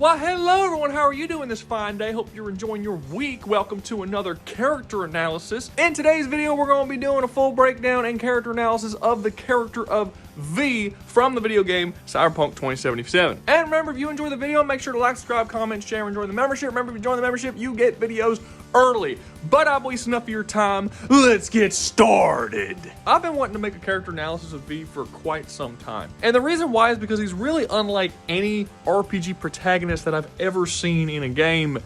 Well, hello everyone, how are you doing this fine day? Hope you're enjoying your week. Welcome to another character analysis. In today's video, we're going to be doing a full breakdown and character analysis of the character of V from the video game Cyberpunk 2077. And remember, if you enjoy the video, make sure to like, subscribe, comment, share, and join the membership. Remember, if you join the membership, you get videos early. But I've wasted enough of your time. Let's get started. I've been wanting to make a character analysis of V for quite some time. And the reason why is because he's really unlike any RPG protagonist that I've ever seen in a game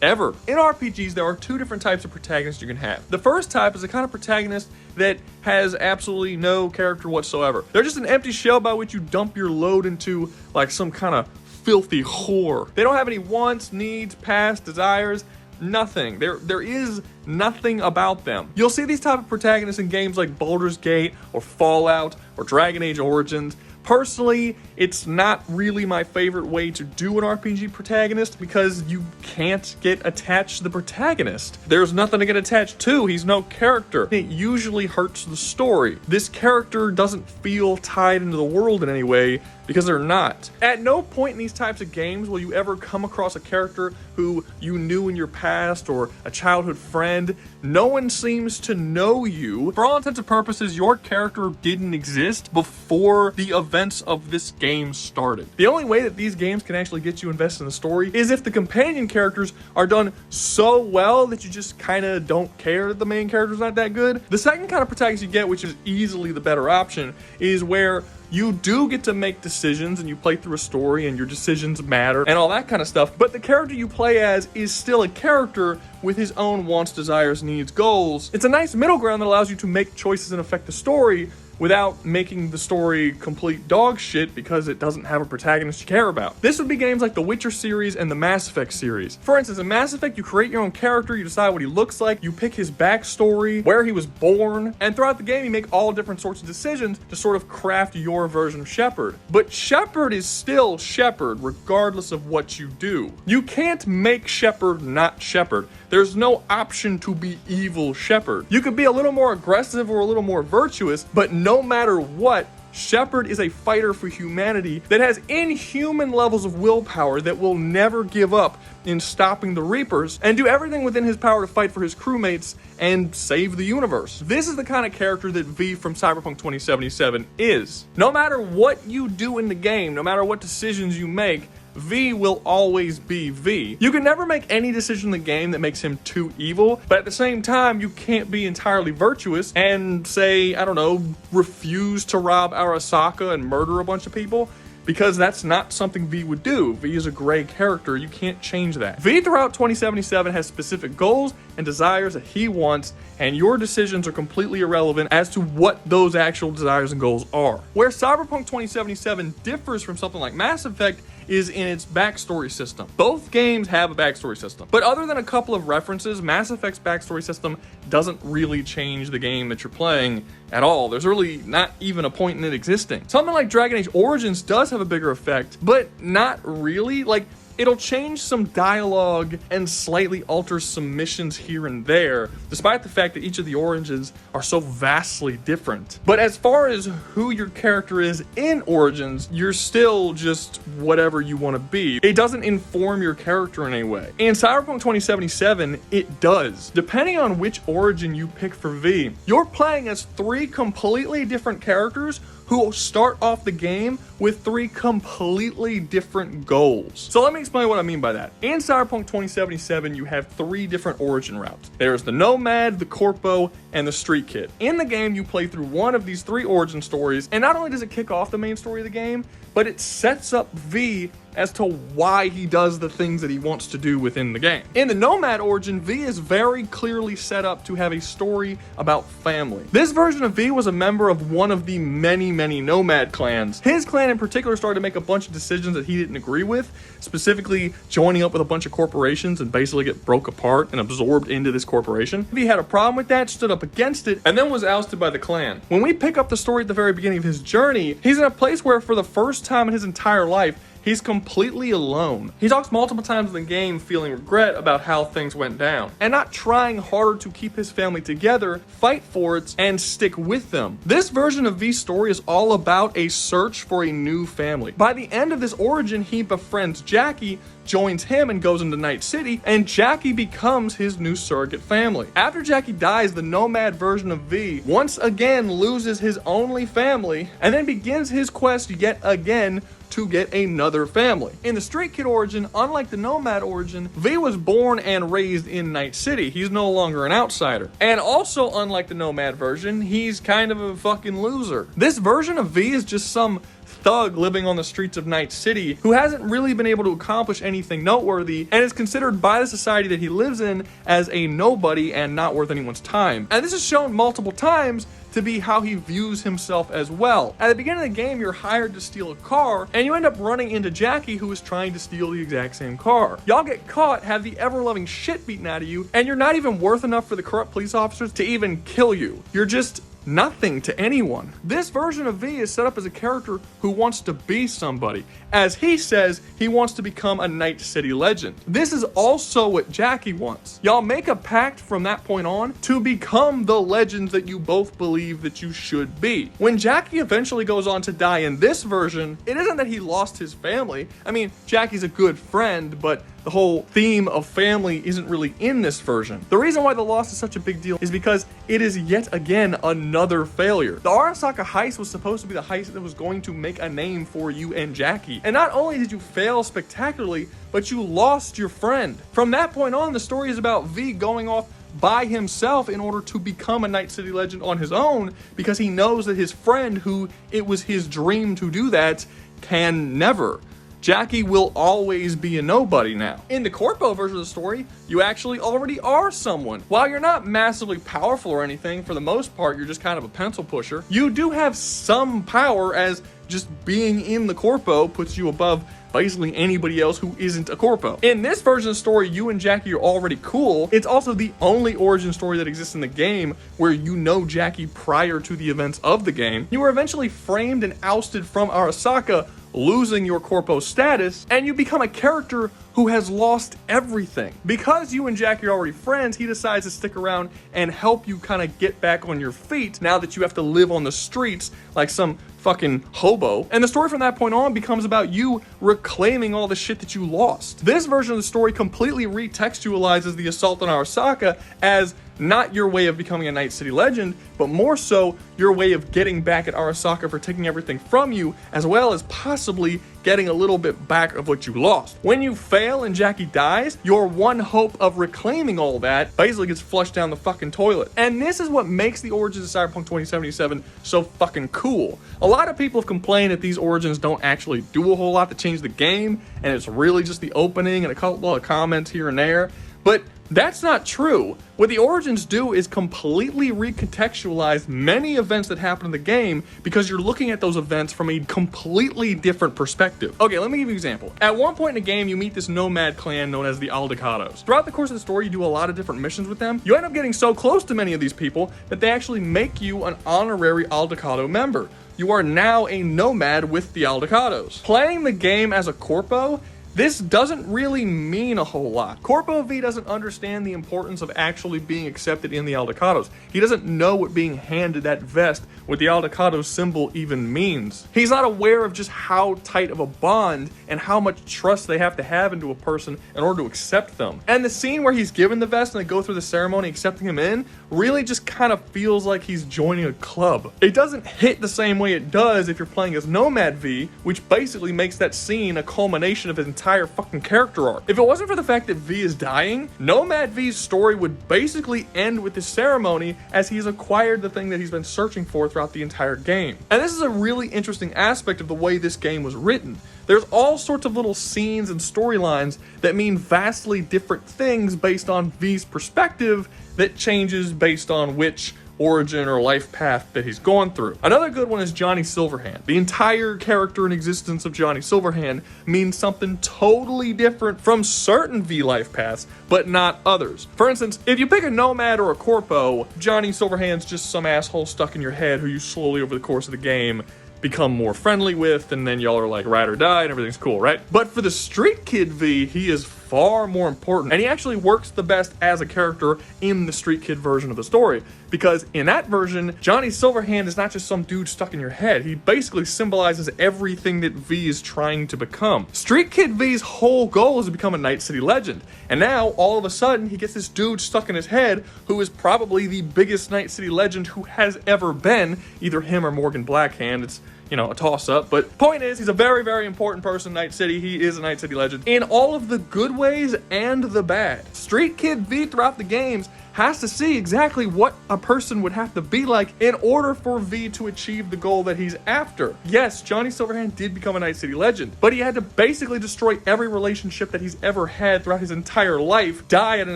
ever. In RPGs, there are two different types of protagonists you can have. The first type is the kind of protagonist that has absolutely no character whatsoever. They're just an empty shell by which you dump your load into like some kind of filthy whore. They don't have any wants, needs, past, desires, nothing. There is nothing about them. You'll see these type of protagonists in games like Baldur's Gate or Fallout or Dragon Age Origins. Personally, it's not really my favorite way to do an RPG protagonist because you can't get attached to the protagonist. There's nothing to get attached to. He's no character. It usually hurts the story. This character doesn't feel tied into the world in any way because they're not. At no point in these types of games will you ever come across a character who you knew in your past or a childhood friend. No one seems to know you. For all intents and purposes, your character didn't exist before the events of this game started. The only way that these games can actually get you invested in the story is if the companion characters are done so well that you just kind of don't care that the main character's not that good. The second kind of protagonist you get, which is easily the better option, is where you do get to make decisions and you play through a story and your decisions matter and all that kind of stuff, but the character you play as is still a character with his own wants, desires, needs, goals. It's a nice middle ground that allows you to make choices and affect the story without making the story complete dog shit because it doesn't have a protagonist you care about. This would be games like the Witcher series and the Mass Effect series. For instance, in Mass Effect, you create your own character, you decide what he looks like, you pick his backstory, where he was born, and throughout the game, you make all different sorts of decisions to sort of craft your version of Shepard. But Shepard is still Shepard, regardless of what you do. You can't make Shepard not Shepard. There's no option to be evil Shepard. You could be a little more aggressive or a little more virtuous, but no matter what, Shepard is a fighter for humanity that has inhuman levels of willpower that will never give up in stopping the Reapers and do everything within his power to fight for his crewmates and save the universe. This is the kind of character that V from Cyberpunk 2077 is. No matter what you do in the game, no matter what decisions you make, V will always be V. You can never make any decision in the game that makes him too evil, but at the same time, you can't be entirely virtuous and say, I don't know, refuse to rob Arasaka and murder a bunch of people, because that's not something V would do. V is a gray character. You can't change that. V throughout 2077 has specific goals and desires that he wants, and your decisions are completely irrelevant as to what those actual desires and goals are. Where Cyberpunk 2077 differs from something like Mass Effect is in its backstory system. Both games have a backstory system, but other than a couple of references, Mass Effect's backstory system doesn't really change the game that you're playing at all. There's really not even a point in it existing. Something like Dragon Age Origins does have a bigger effect, but not really. Like, it'll change some dialogue and slightly alter some missions here and there, despite the fact that each of the Origins are so vastly different. But as far as who your character is in Origins, you're still just whatever you want to be. It doesn't inform your character in any way. In Cyberpunk 2077, it does. Depending on which Origin you pick for V, you're playing as three completely different characters who will start off the game with three completely different goals. So let me explain what I mean by that. In Cyberpunk 2077, you have three different origin routes. There's the Nomad, the Corpo, and the Street Kid. In the game, you play through one of these three origin stories, and not only does it kick off the main story of the game, but it sets up V as to why he does the things that he wants to do within the game. In the Nomad origin, V is very clearly set up to have a story about family. This version of V was a member of one of the many Nomad clans. His clan in particular started to make a bunch of decisions that he didn't agree with, specifically joining up with a bunch of corporations and basically get broke apart and absorbed into this corporation. V had a problem with that, stood up against it, and then was ousted by the clan. When we pick up the story at the very beginning of his journey, he's in a place where for the first time in his entire life, he's completely alone. He talks multiple times in the game feeling regret about how things went down and not trying harder to keep his family together, fight for it, and stick with them. This version of V's story is all about a search for a new family. By the end of this origin, he befriends Jackie, joins him and goes into Night City, and Jackie becomes his new surrogate family. After Jackie dies, the Nomad version of V once again loses his only family, and then begins his quest yet again to get another family. In the Street Kid origin, unlike the Nomad origin, V was born and raised in Night City. He's no longer an outsider. And also, unlike the Nomad version, he's kind of a fucking loser. This version of V is just some thug living on the streets of Night City who hasn't really been able to accomplish anything noteworthy and is considered by the society that he lives in as a nobody and not worth anyone's time. And this is shown multiple times to be how he views himself as well. At the beginning of the game, you're hired to steal a car, and you end up running into Jackie, who is trying to steal the exact same car. Y'all get caught, have the ever-loving shit beaten out of you, and you're not even worth enough for the corrupt police officers to even kill you. You're just nothing to anyone. This version of V is set up as a character who wants to be somebody. As he says, he wants to become a Night City legend. This is also what Jackie wants. Y'all make a pact from that point on to become the legends that you both believe that you should be. When Jackie eventually goes on to die in this version, it isn't that he lost his family. I mean, Jackie's a good friend, but the whole theme of family isn't really in this version. The reason why the loss is such a big deal is because it is yet again another failure. The Arasaka heist was supposed to be the heist that was going to make a name for you and Jackie. And not only did you fail spectacularly, but you lost your friend. From that point on, the story is about V going off by himself in order to become a Night City legend on his own, because he knows that his friend, who it was his dream to do that, can never. Jackie will always be a nobody now. In the Corpo version of the story, you actually already are someone. While you're not massively powerful or anything, for the most part, you're just kind of a pencil pusher. You do have some power, as just being in the Corpo puts you above basically anybody else who isn't a Corpo. In this version of the story, you and Jackie are already cool. It's also the only origin story that exists in the game where you know Jackie prior to the events of the game. You were eventually framed and ousted from Arasaka, losing your Corpo status, and you become a character who has lost everything. Because you and Jackie are already friends, he decides to stick around and help you kind of get back on your feet now that you have to live on the streets like some fucking hobo. And the story from that point on becomes about you reclaiming all the shit that you lost. This version of the story completely retextualizes the assault on Arasaka as not your way of becoming a Night City legend, but more so your way of getting back at Arasaka for taking everything from you, as well as possibly getting a little bit back of what you lost. When you fail and Jackie dies, your one hope of reclaiming all that basically gets flushed down the fucking toilet. And this is what makes the origins of Cyberpunk 2077 so fucking cool. A lot of people have complained that these origins don't actually do a whole lot to change the game, and it's really just the opening and a couple of comments here and there. But that's not true. What the Origins do is completely recontextualize many events that happen in the game, because you're looking at those events from a completely different perspective. Okay, let me give you an example. At one point in the game, you meet this nomad clan known as the Aldecados. Throughout the course of the story, you do a lot of different missions with them. You end up getting so close to many of these people that they actually make you an honorary Aldecado member. You are now a nomad with the Aldecados. Playing the game as a Corpo, this doesn't really mean a whole lot. Corpo V doesn't understand the importance of actually being accepted in the Aldecados. He doesn't know what being handed that vest with the Aldecado symbol even means. He's not aware of just how tight of a bond and how much trust they have to have into a person in order to accept them. And the scene where he's given the vest and they go through the ceremony accepting him in really just kind of feels like he's joining a club. It doesn't hit the same way it does if you're playing as Nomad V, which basically makes that scene a culmination of his entire fucking character arc. If it wasn't for the fact that V is dying, Nomad V's story would basically end with this ceremony, as he's acquired the thing that he's been searching for throughout the entire game. And this is a really interesting aspect of the way this game was written. There's all sorts of little scenes and storylines that mean vastly different things based on V's perspective, that changes based on which origin or life path that he's gone through. Another good one is Johnny Silverhand. The entire character and existence of Johnny Silverhand means something totally different from certain V life paths, but not others. For instance, if you pick a Nomad or a Corpo, Johnny Silverhand's just some asshole stuck in your head who you slowly over the course of the game become more friendly with, and then y'all are like ride or die and everything's cool, right? But for the Street Kid V, he is far more important, and he actually works the best as a character in the Street Kid version of the story, because in that version, Johnny Silverhand is not just some dude stuck in your head. He basically symbolizes everything that V is trying to become. Street Kid V's whole goal is to become a Night City legend, and now all of a sudden he gets this dude stuck in his head who is probably the biggest Night City legend who has ever been, either him or Morgan Blackhand. It's, you know, a toss-up, but point is, he's a very, very important person in Night City. He is a Night City legend in all of the good ways and the bad. Street Kid V throughout the games has to see exactly what a person would have to be like in order for V to achieve the goal that he's after. Yes, Johnny Silverhand did become a Night City legend, but he had to basically destroy every relationship that he's ever had throughout his entire life, die at an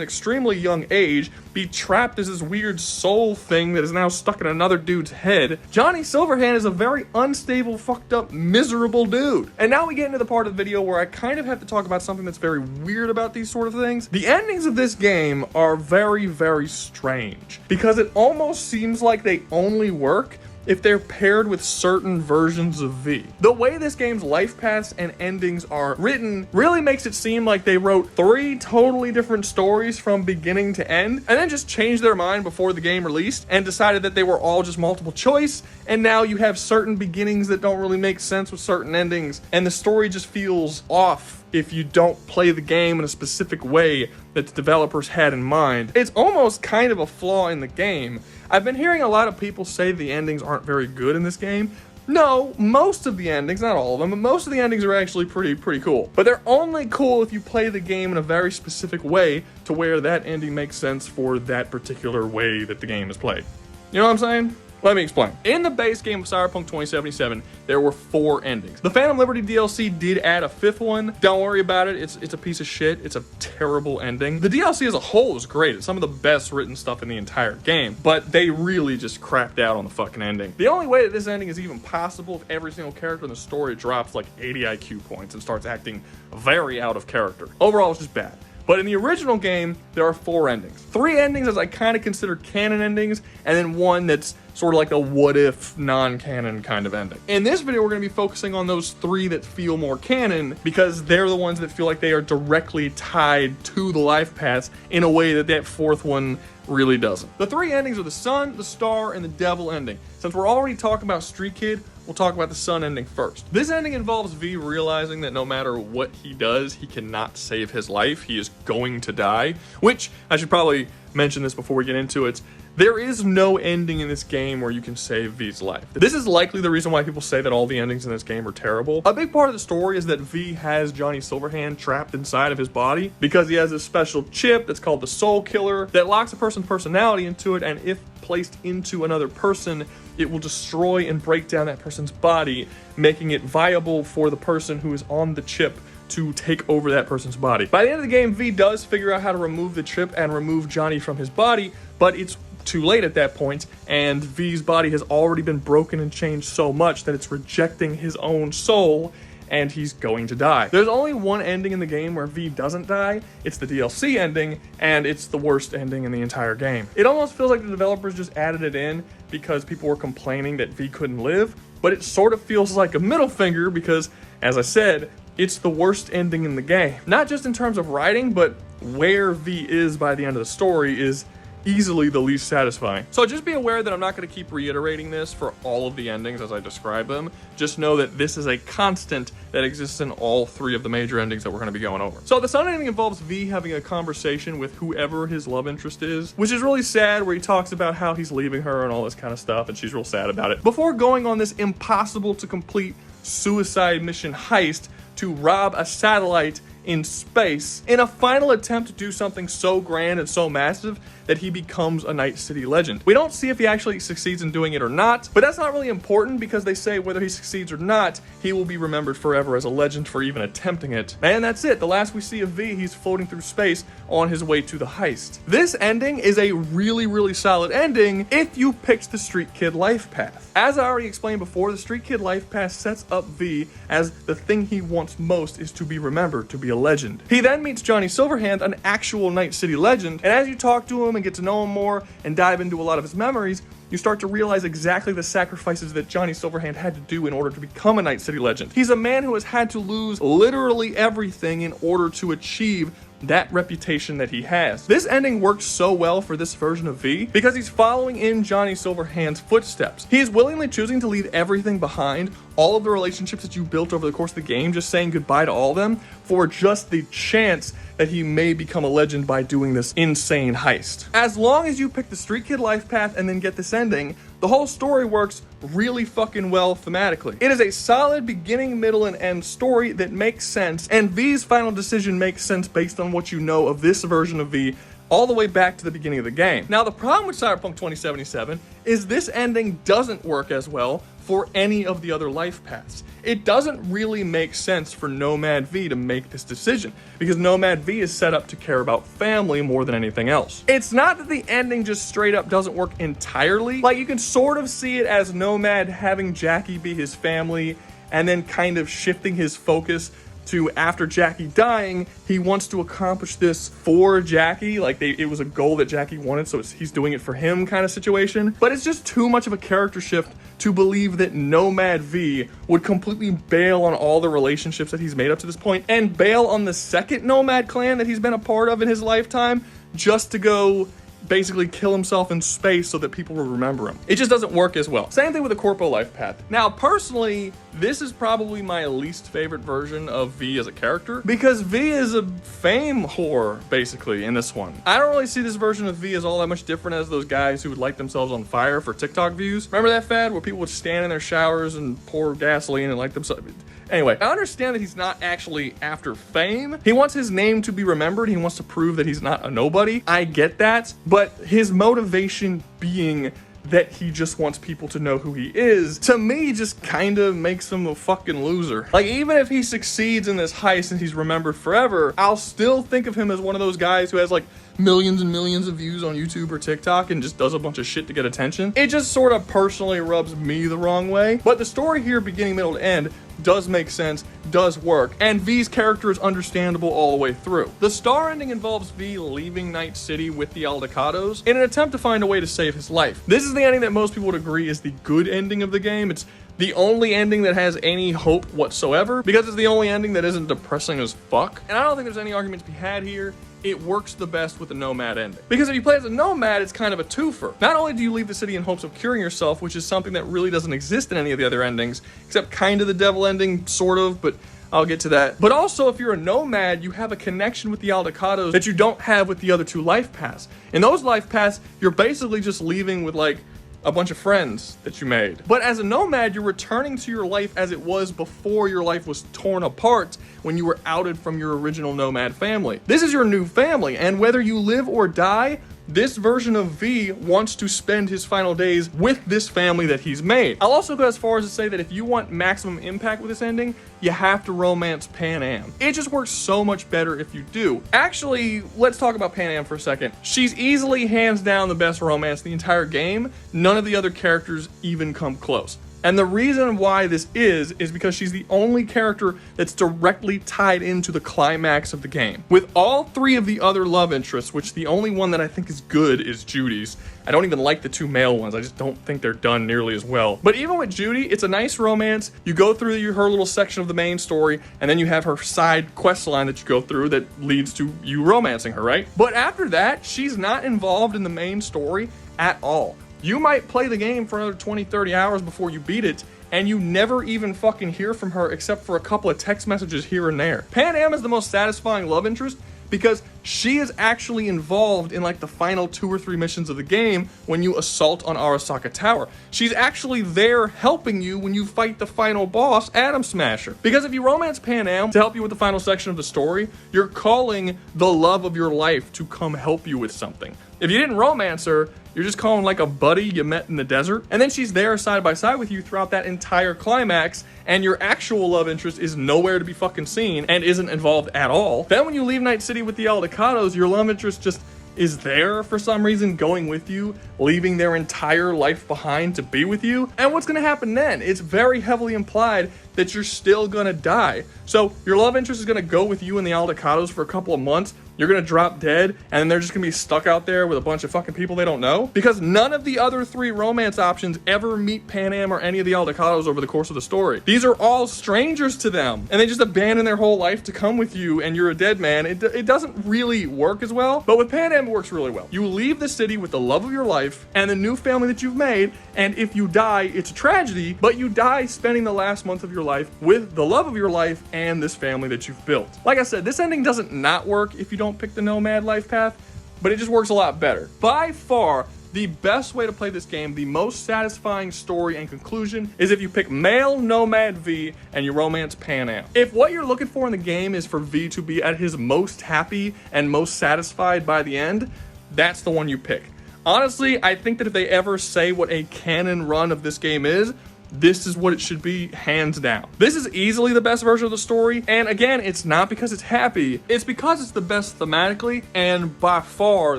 extremely young age, be trapped as this weird soul thing that is now stuck in another dude's head. Johnny Silverhand is a very unstable, fucked up, miserable dude. And now we get into the part of the video where I kind of have to talk about something that's very weird about these sort of things. The endings of this game are very, very strange, because it almost seems like they only work if they're paired with certain versions of V. The way this game's life paths and endings are written really makes it seem like they wrote 3 totally different stories from beginning to end, and then just changed their mind before the game released and decided that they were all just multiple choice, and now you have certain beginnings that don't really make sense with certain endings, and the story just feels off if you don't play the game in a specific way that the developers had in mind. It's almost kind of a flaw in the game. I've been hearing a lot of people say the endings aren't very good in this game. No, most of the endings, not all of them, but most of the endings are actually pretty cool. But they're only cool if you play the game in a very specific way to where that ending makes sense for that particular way that the game is played. You know what I'm saying? Let me explain. In the base game of Cyberpunk 2077, there were 4 endings. The Phantom Liberty DLC did add a 5th one. Don't worry about it. It's a piece of shit. It's a terrible ending. The DLC as a whole is great. It's some of the best written stuff in the entire game, but they really just crapped out on the fucking ending. The only way that this ending is even possible if every single character in the story drops like 80 IQ points and starts acting very out of character. Overall, it's just bad. But in the original game, there are 4 endings. 3 endings as I kind of consider canon endings, and then 1 that's sort of like a what-if, non-canon kind of ending. In this video, we're going to be focusing on those 3 that feel more canon, because they're the ones that feel like they are directly tied to the life paths in a way that that 4th one really doesn't. The 3 endings are the Sun, the Star, and the Devil ending. Since we're already talking about Street Kid, we'll talk about the Sun ending first. This ending involves V realizing that no matter what he does, he cannot save his life. He is going to die, which I should probably mention this before we get into it. There is no ending in this game where you can save V's life. This is likely the reason why people say that all the endings in this game are terrible. A big part of the story is that V has Johnny Silverhand trapped inside of his body because he has this special chip that's called the Soul Killer that locks a person's personality into it, and if placed into another person, it will destroy and break down that person's body, making it viable for the person who is on the chip to take over that person's body. By the end of the game, V does figure out how to remove the chip and remove Johnny from his body, but it's too late at that point, and V's body has already been broken and changed so much that it's rejecting his own soul, and he's going to die. There's only one ending in the game where V doesn't die. It's the DLC ending, and it's the worst ending in the entire game. It almost feels like the developers just added it in because people were complaining that V couldn't live, but it sort of feels like a middle finger because, as I said, it's the worst ending in the game. Not just in terms of writing, but where V is by the end of the story is easily the least satisfying. So just be aware that I'm not going to keep reiterating this for all of the endings as I describe them. Just know that this is a constant that exists in all 3 of the major endings that we're going to be going over. So the Sun ending involves V having a conversation with whoever his love interest is, which is really sad, where he talks about how he's leaving her and all this kind of stuff, and she's real sad about it. Before going on this impossible to complete suicide mission heist to rob a satellite in space in a final attempt to do something so grand and so massive that he becomes a Night City legend. We don't see if he actually succeeds in doing it or not, but that's not really important because they say whether he succeeds or not, he will be remembered forever as a legend for even attempting it. And that's it. The last we see of V, he's floating through space on his way to the heist. This ending is a really solid ending if you picked the Street Kid life path. As I already explained before, the Street Kid life path sets up V as the thing he wants most is to be remembered, to be a legend. He then meets Johnny Silverhand, an actual Night City legend, and as you talk to him and get to know him more and dive into a lot of his memories, you start to realize exactly the sacrifices that Johnny Silverhand had to do in order to become a Night City legend. He's a man who has had to lose literally everything in order to achieve that reputation that he has. This ending works so well for this version of V because he's following in Johnny Silverhand's footsteps. He is willingly choosing to leave everything behind, all of the relationships that you built over the course of the game, just saying goodbye to all of them for just the chance that he may become a legend by doing this insane heist. As long as you pick the Street Kid life path and then get this ending, the whole story works really fucking well thematically. It is a solid beginning, middle, and end story that makes sense, and V's final decision makes sense based on what you know of this version of V all the way back to the beginning of the game. Now, the problem with Cyberpunk 2077 is this ending doesn't work as well for any of the other life paths. It doesn't really make sense for Nomad V to make this decision because Nomad V is set up to care about family more than anything else. It's not that the ending just straight up doesn't work entirely. Like, you can sort of see it as Nomad having Jackie be his family and then kind of shifting his focus to after Jackie dying, he wants to accomplish this for Jackie. Like, it was a goal that Jackie wanted, so he's doing it for him kind of situation. But it's just too much of a character shift to believe that Nomad V would completely bail on all the relationships that he's made up to this point and bail on the second Nomad clan that he's been a part of in his lifetime just to go basically kill himself in space so that people will remember him. It just doesn't work as well. Same thing with the Corpo life path. Now, personally, this is probably my least favorite version of V as a character because V is a fame whore, basically, in this one. I don't really see this version of V as all that much different as those guys who would light themselves on fire for TikTok views. Remember that fad where people would stand in their showers and pour gasoline and light themselves? Anyway, I understand that he's not actually after fame. He wants his name to be remembered. He wants to prove that he's not a nobody. I get that, but his motivation being that he just wants people to know who he is, to me, just kind of makes him a fucking loser. Like, even if he succeeds in this heist and he's remembered forever, I'll still think of him as one of those guys who has like millions and millions of views on YouTube or TikTok and just does a bunch of shit to get attention. It just sort of personally rubs me the wrong way. But the story here, beginning, middle, and end, does make sense, does work, and V's character is understandable all the way through. The star ending involves V leaving Night City with the Aldecados in an attempt to find a way to save his life. This is the ending that most people would agree is the good ending of the game. It's the only ending that has any hope whatsoever because it's the only ending that isn't depressing as fuck. And I don't think there's any argument to be had here. It works the best with the Nomad ending. Because if you play as a Nomad, it's kind of a twofer. Not only do you leave the city in hopes of curing yourself, which is something that really doesn't exist in any of the other endings, except kind of the devil ending, sort of, but I'll get to that. But also, if you're a Nomad, you have a connection with the Aldecados that you don't have with the other two life paths. In those life paths, you're basically just leaving with like a bunch of friends that you made. But as a Nomad, you're returning to your life as it was before your life was torn apart when you were outed from your original Nomad family. This is your new family, and whether you live or die, this version of V wants to spend his final days with this family that he's made. I'll also go as far as to say that if you want maximum impact with this ending, you have to romance Pan Am. It just works so much better if you do. Actually, let's talk about Pan Am for a second. She's easily hands down the best romance in the entire game. None of the other characters even come close. And the reason why this is because she's the only character that's directly tied into the climax of the game. With all three of the other love interests, which the only one that I think is good is Judy's. I don't even like the two male ones. I just don't think they're done nearly as well. But even with Judy, it's a nice romance. You go through her little section of the main story, and then you have her side quest line that you go through that leads to you romancing her, right? But after that, she's not involved in the main story at all. You might play the game for another 20, 30 hours before you beat it, and you never even fucking hear from her except for a couple of text messages here and there. Pan Am is the most satisfying love interest because she is actually involved in like the final 2 or 3 missions of the game when you assault on Arasaka Tower. She's actually there helping you when you fight the final boss, Atom Smasher. Because if you romance Pan Am to help you with the final section of the story, you're calling the love of your life to come help you with something. If you didn't romance her, you're just calling like a buddy you met in the desert. And then she's there side by side with you throughout that entire climax, and your actual love interest is nowhere to be fucking seen and isn't involved at all. Then when you leave Night City with the Aldecados, your love interest just is there for some reason going with you, leaving their entire life behind to be with you. And what's gonna happen then? It's very heavily implied that you're still gonna die. So your love interest is gonna go with you in the Aldecados for a couple of months. You're gonna drop dead, and then they're just gonna be stuck out there with a bunch of fucking people they don't know. Because none of the other 3 romance options ever meet Pan Am or any of the Aldecados over the course of the story. These are all strangers to them, and they just abandon their whole life to come with you, and you're a dead man. It doesn't really work as well, but with Pan Am, it works really well. You leave the city with the love of your life and the new family that you've made, and if you die, it's a tragedy, but you die spending the last month of your life with the love of your life and this family that you've built. Like I said, this ending doesn't not work if you don't pick the Nomad life path, but it just works a lot better. By far, the best way to play this game, the most satisfying story and conclusion, is if you pick male Nomad V and you romance Pan Am. If what you're looking for in the game is for V to be at his most happy and most satisfied by the end, that's the one you pick. Honestly, I think that if they ever say what a canon run of this game is, this is what it should be, hands down. This is easily the best version of the story, and again, it's not because it's happy, it's because it's the best thematically and by far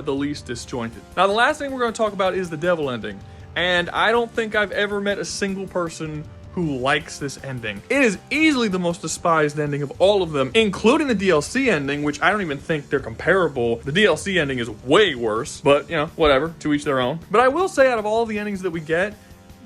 the least disjointed. Now, the last thing we're going to talk about is the devil ending, and I don't think I've ever met a single person who likes this ending. It is easily the most despised ending of all of them, including the DLC ending, which I don't even think they're comparable. The DLC ending is way worse, but you know, whatever, to each their own. But I will say, out of all the endings that we get,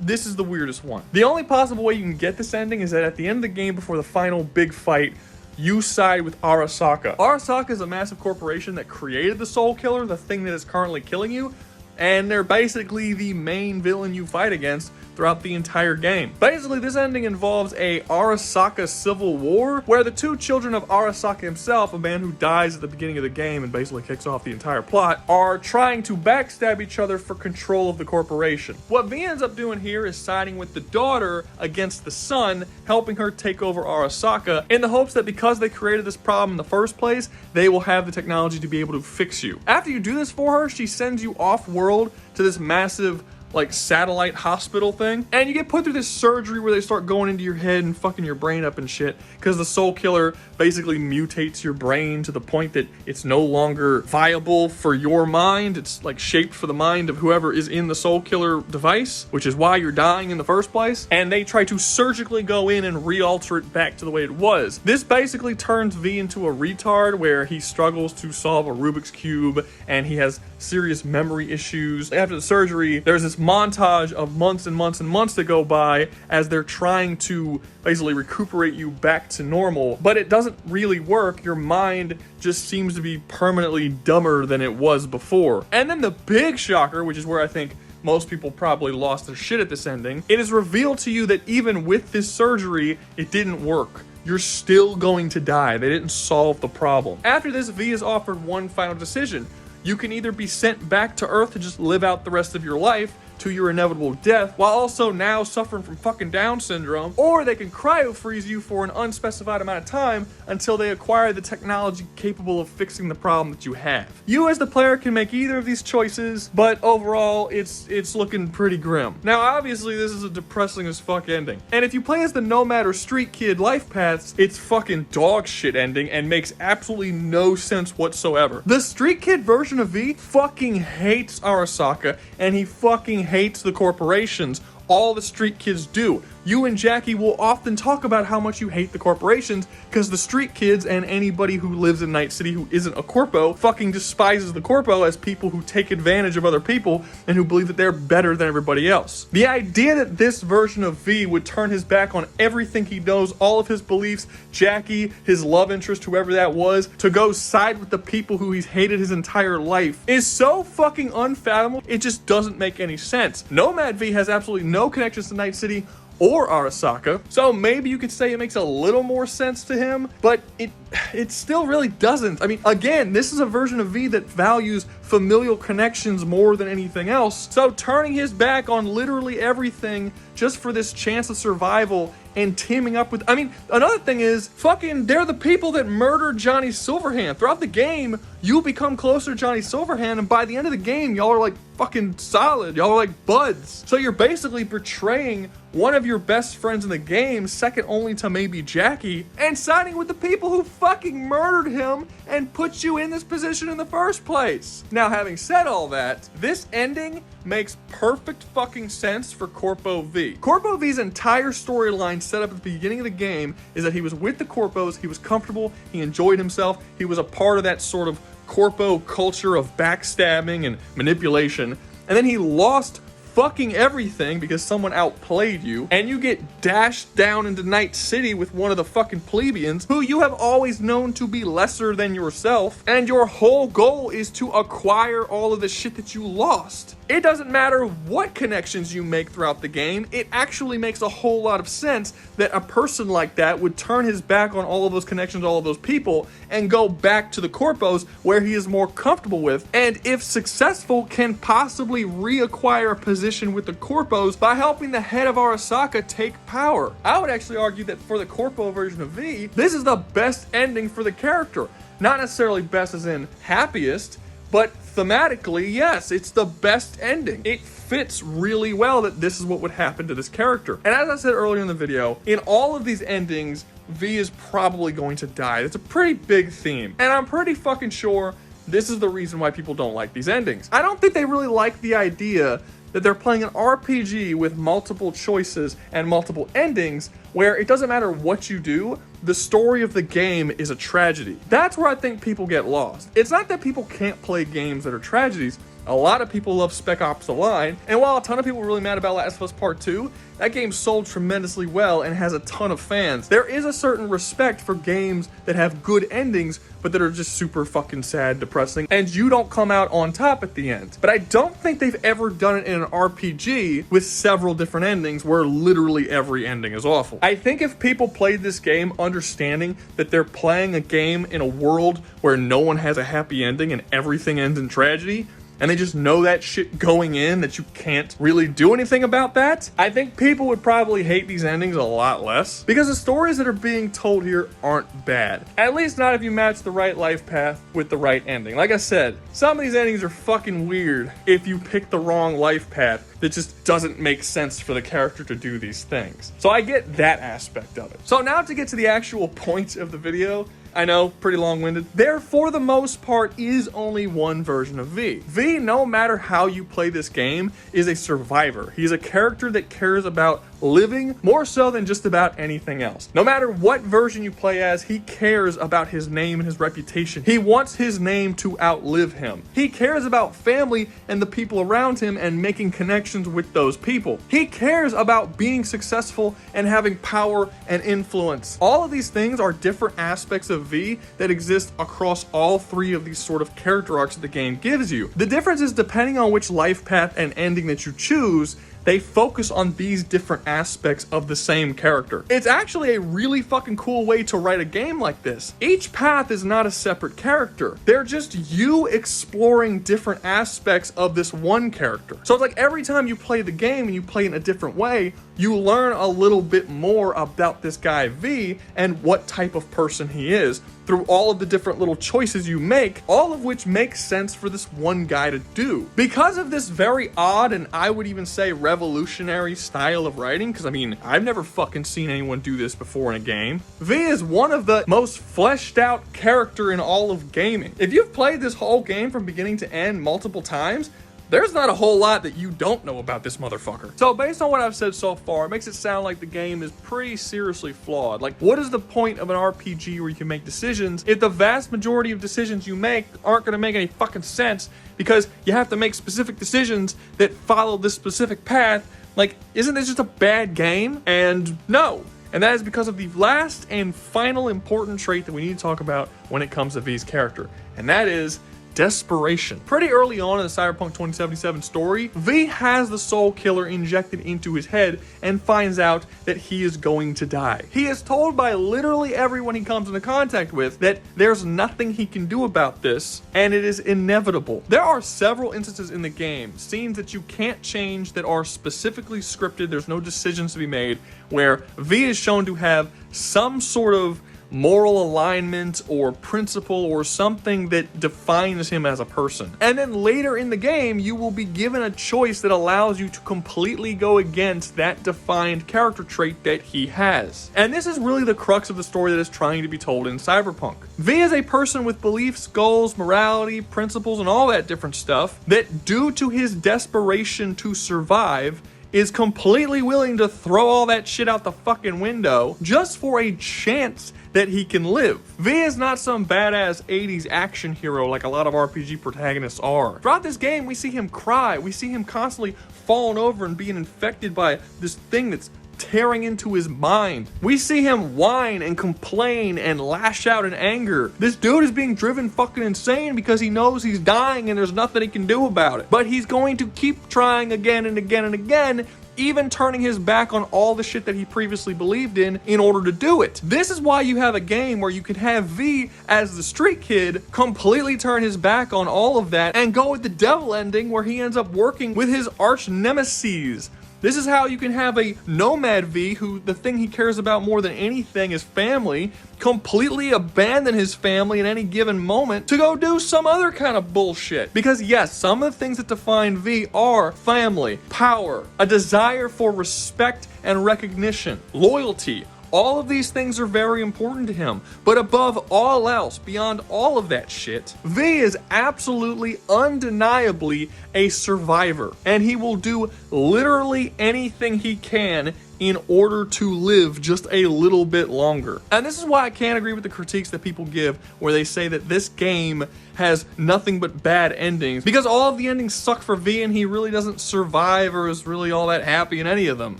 this is the weirdest one. The only possible way you can get this ending is that at the end of the game, before the final big fight, you side with Arasaka. Arasaka is a massive corporation that created the Soul Killer, the thing that is currently killing you, and they're basically the main villain you fight against throughout the entire game. Basically, this ending involves a Arasaka civil war where the 2 children of Arasaka himself, a man who dies at the beginning of the game and basically kicks off the entire plot, are trying to backstab each other for control of the corporation. What V ends up doing here is siding with the daughter against the son, helping her take over Arasaka in the hopes that because they created this problem in the first place, they will have the technology to be able to fix you. After you do this for her, she sends you off-world to this massive like satellite hospital thing, and you get put through this surgery where they start going into your head and fucking your brain up and shit, because the Soul Killer basically mutates your brain to the point that it's no longer viable for your mind. It's like shaped for the mind of whoever is in the Soul Killer device, which is why you're dying in the first place, and they try to surgically go in and re-alter it back to the way it was. This basically turns V into a retard where he struggles to solve a Rubik's Cube and he has serious memory issues. After the surgery, there's this montage of months and months and months that go by as they're trying to basically recuperate you back to normal, but it doesn't really work. Your mind just seems to be permanently dumber than it was before. And then the big shocker, which is where I think most people probably lost their shit at this ending, it is revealed to you that even with this surgery, it didn't work. You're still going to die. They didn't solve the problem. After this, V is offered one final decision. You can either be sent back to Earth to just live out the rest of your life to your inevitable death, while also now suffering from fucking Down syndrome, or they can cryo-freeze you for an unspecified amount of time until they acquire the technology capable of fixing the problem that you have. You as the player can make either of these choices, but overall, it's looking pretty grim. Now, obviously, this is a depressing as fuck ending, and if you play as the Nomad or Street Kid Lifepaths, it's fucking dog shit ending and makes absolutely no sense whatsoever. The Street Kid version of V fucking hates Arasaka, and he fucking hates the corporations. All the Street Kids do. You and Jackie will often talk about how much you hate the corporations because the Street Kids and anybody who lives in Night City who isn't a corpo fucking despises the corpo as people who take advantage of other people and who believe that they're better than everybody else. The idea that this version of V would turn his back on everything he knows, all of his beliefs, Jackie, his love interest, whoever that was, to go side with the people who he's hated his entire life is so fucking unfathomable, it just doesn't make any sense. Nomad V has absolutely no connections to Night City or Arasaka, so maybe you could say it makes a little more sense to him, but it still really doesn't. I mean, again, this is a version of V that values familial connections more than anything else, so turning his back on literally everything just for this chance of survival and teaming up with, I mean, another thing is, fucking, they're the people that murdered Johnny Silverhand. Throughout the game, you become closer to Johnny Silverhand, and by the end of the game, y'all are like fucking solid. Y'all are like buds. So you're basically portraying one of your best friends in the game, second only to maybe Jackie, and siding with the people who fucking murdered him and put you in this position in the first place. Now, having said all that, this ending makes perfect fucking sense for Corpo V. Corpo V's entire storyline set up at the beginning of the game is that he was with the Corpos, he was comfortable, he enjoyed himself, he was a part of that sort of Corpo culture of backstabbing and manipulation, and then he lost fucking everything because someone outplayed you, and you get dashed down into Night City with one of the fucking plebeians who you have always known to be lesser than yourself, and your whole goal is to acquire all of the shit that you lost. It doesn't matter what connections you make throughout the game, it actually makes a whole lot of sense that a person like that would turn his back on all of those connections, all of those people, and go back to the Corpos where he is more comfortable with, and if successful, can possibly reacquire a position with the Corpos by helping the head of Arasaka take power. I would actually argue that for the Corpo version of V, this is the best ending for the character. Not necessarily best as in happiest, but thematically, yes, it's the best ending. It fits really well that this is what would happen to this character. And as I said earlier in the video, in all of these endings, V is probably going to die. It's a pretty big theme. And I'm pretty fucking sure this is the reason why people don't like these endings. I don't think they really like the idea that they're playing an RPG with multiple choices and multiple endings where it doesn't matter what you do, the story of the game is a tragedy. That's where I think people get lost. It's not that people can't play games that are tragedies. A lot of people love Spec Ops: The Line, and while a ton of people were really mad about Last of Us Part 2, that game sold tremendously well and has a ton of fans. There is a certain respect for games that have good endings, but that are just super fucking sad, depressing, and you don't come out on top at the end. But I don't think they've ever done it in an RPG with several different endings where literally every ending is awful. I think if people played this game understanding that they're playing a game in a world where no one has a happy ending and everything ends in tragedy, and they just know that shit going in, that you can't really do anything about that, I think people would probably hate these endings a lot less, because the stories that are being told here aren't bad. At least not if you match the right life path with the right ending. Like I said, some of these endings are fucking weird if you pick the wrong life path that just doesn't make sense for the character to do these things. So I get that aspect of it. So now to get to the actual point of the video, I know, pretty long-winded. There, for the most part, is only one version of V. V, no matter how you play this game, is a survivor. He's a character that cares about living more so than just about anything else. No matter what version you play as, he cares about his name and his reputation. He wants his name to outlive him. He cares about family and the people around him and making connections with those people. He cares about being successful and having power and influence. All of these things are different aspects of V that exist across all three of these sort of character arcs that the game gives you. The difference is, depending on which life path and ending that you choose, they focus on these different aspects of the same character. It's actually a really fucking cool way to write a game like this. Each path is not a separate character. They're just you exploring different aspects of this one character. So it's like every time you play the game and you play in a different way, you learn a little bit more about this guy V and what type of person he is through all of the different little choices you make, all of which make sense for this one guy to do. Because of this very odd, and I would even say revolutionary style of writing, because I mean, I've never fucking seen anyone do this before in a game, V is one of the most fleshed out character in all of gaming. If you've played this whole game from beginning to end multiple times, there's not a whole lot that you don't know about this motherfucker. So based on what I've said so far, it makes it sound like the game is pretty seriously flawed. Like, what is the point of an RPG where you can make decisions if the vast majority of decisions you make aren't gonna make any fucking sense because you have to make specific decisions that follow this specific path? Like, isn't this just a bad game? And no. And that is because of the last and final important trait that we need to talk about when it comes to V's character. And that is desperation. Pretty early on in the Cyberpunk 2077 story, V has the soul killer injected into his head and finds out that he is going to die. He is told by literally everyone he comes into contact with that there's nothing he can do about this, and it is inevitable. There are several instances in the game, scenes that you can't change that are specifically scripted, there's no decisions to be made, where V is shown to have some sort of moral alignment or principle or something that defines him as a person. And then later in the game, you will be given a choice that allows you to completely go against that defined character trait that he has. And this is really the crux of the story that is trying to be told in Cyberpunk. V is a person with beliefs, goals, morality, principles, and all that different stuff that, due to his desperation to survive, is completely willing to throw all that shit out the fucking window just for a chance that he can live. V is not some badass 80s action hero like a lot of RPG protagonists are. Throughout this game, we see him cry. We see him constantly falling over and being infected by this thing that's tearing into his mind. We see him whine and complain and lash out in anger. This dude is being driven fucking insane because he knows he's dying and there's nothing he can do about it. But he's going to keep trying again and again and again, even turning his back on all the shit that he previously believed in order to do it. This is why you have a game where you can have V as the street kid completely turn his back on all of that and go with the devil ending where he ends up working with his arch nemesis. This is how you can have a nomad V who the thing he cares about more than anything is family, completely abandon his family at any given moment to go do some other kind of bullshit. Because yes, some of the things that define V are family, power, a desire for respect and recognition, loyalty. All of these things are very important to him, but above all else, beyond all of that shit, V is absolutely, undeniably a survivor, and he will do literally anything he can in order to live just a little bit longer. And this is why I can't agree with the critiques that people give where they say that this game has nothing but bad endings because all of the endings suck for V and he really doesn't survive or is really all that happy in any of them.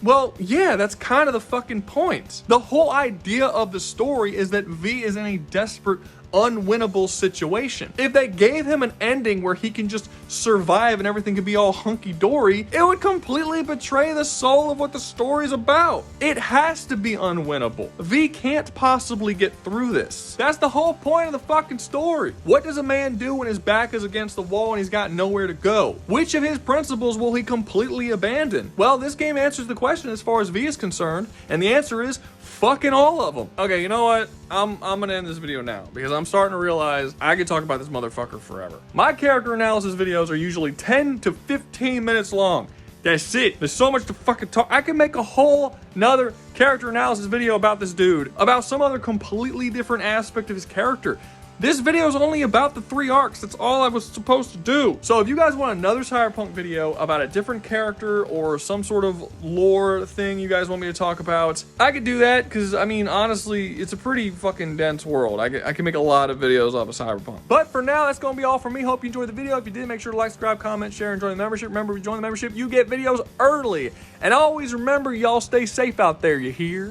Well, yeah, that's kind of the fucking point. The whole idea of the story is that V is in a desperate, unwinnable situation. If they gave him an ending where he can just survive and everything could be all hunky-dory, it would completely betray the soul of what the story's about. It has to be unwinnable. V can't possibly get through this. That's the whole point of the fucking story. What does a man do when his back is against the wall and he's got nowhere to go? Which of his principles will he completely abandon? Well, this game answers the question as far as V is concerned, and the answer is fucking all of them. Okay, you know what? I'm gonna end this video now because I'm starting to realize I could talk about this motherfucker forever. My character analysis videos are usually 10 to 15 minutes long. That's it. There's so much to fucking talk. I can make a whole nother character analysis video about this dude, about some other completely different aspect of his character. This video is only about the 3 arcs. That's all I was supposed to do. So if you guys want another Cyberpunk video about a different character or some sort of lore thing you guys want me to talk about, I could do that because, I mean, honestly, it's a pretty fucking dense world. I can make a lot of videos off of Cyberpunk. But for now, that's going to be all from me. Hope you enjoyed the video. If you did, make sure to like, subscribe, comment, share, and join the membership. Remember, if you join the membership, you get videos early. And always remember, y'all stay safe out there, you hear?